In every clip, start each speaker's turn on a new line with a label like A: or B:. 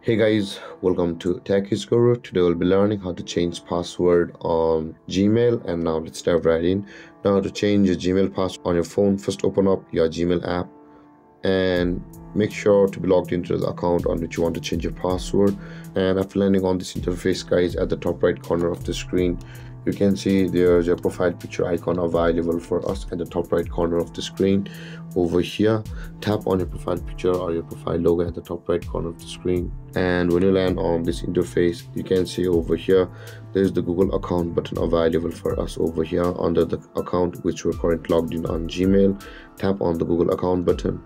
A: Hey guys, welcome to TechiesGuru. Today we'll be learning how to change password on Gmail, and now let's dive right in. Now to change your Gmail password on your phone, first open up your Gmail app and make sure to be logged into the account on which you want to change your password. And after landing on this interface, guys, at the top right corner of the screen you can see there's a profile picture icon available for us at the top right corner of the screen. Over here, tap on your profile picture or your profile logo at the top right corner of the screen, and when you land on this interface you can see over here there's the Google account button available for us. Over here under the account which we're currently logged in on Gmail, tap on the Google account button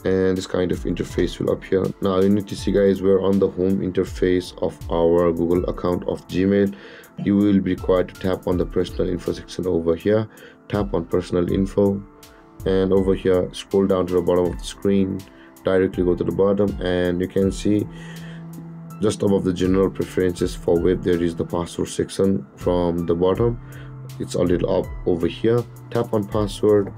A: and this kind of interface will appear. Now you need to see, guys, we're on the home interface of our Google account of Gmail. You will be required to tap on the personal info section over here, tap on personal info, and over here scroll down to the bottom of the screen, directly go to the bottom, and you can see just above the general preferences for web there is the password section. From the bottom it's a little up over here, tap on password,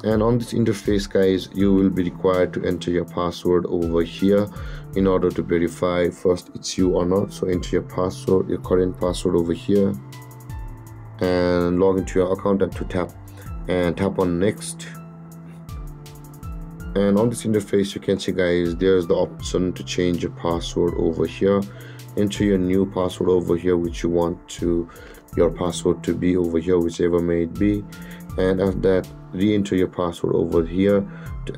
A: and on this interface, guys, you will be required to enter your password over here in order to verify first it's you or not. So enter your password, your current password over here, and log into your account and tap on next. And on this interface you can see, guys, there's the option to change your password over here. Enter your new password over here which you want your password to be over here, whichever may it be, and after that re-enter your password over here,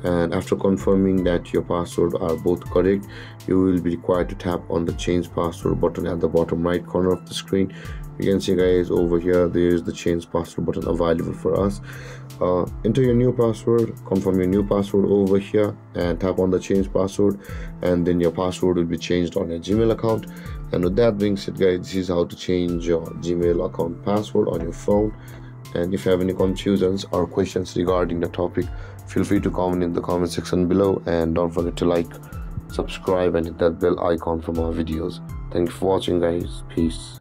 A: and after confirming that your password are both correct you will be required to tap on the change password button at the bottom right corner of the screen. You can see, guys, over here there is the change password button available for us. Enter your new password, confirm your new password over here, and tap on the change password, and then your password will be changed on your Gmail account. And with that being said, guys, this is how to change your Gmail account password on your phone. And if you have any confusions or questions regarding the topic, feel free to comment in the comment section below, and don't forget to like, subscribe, and hit that bell icon for more videos. Thank you for watching, guys. Peace.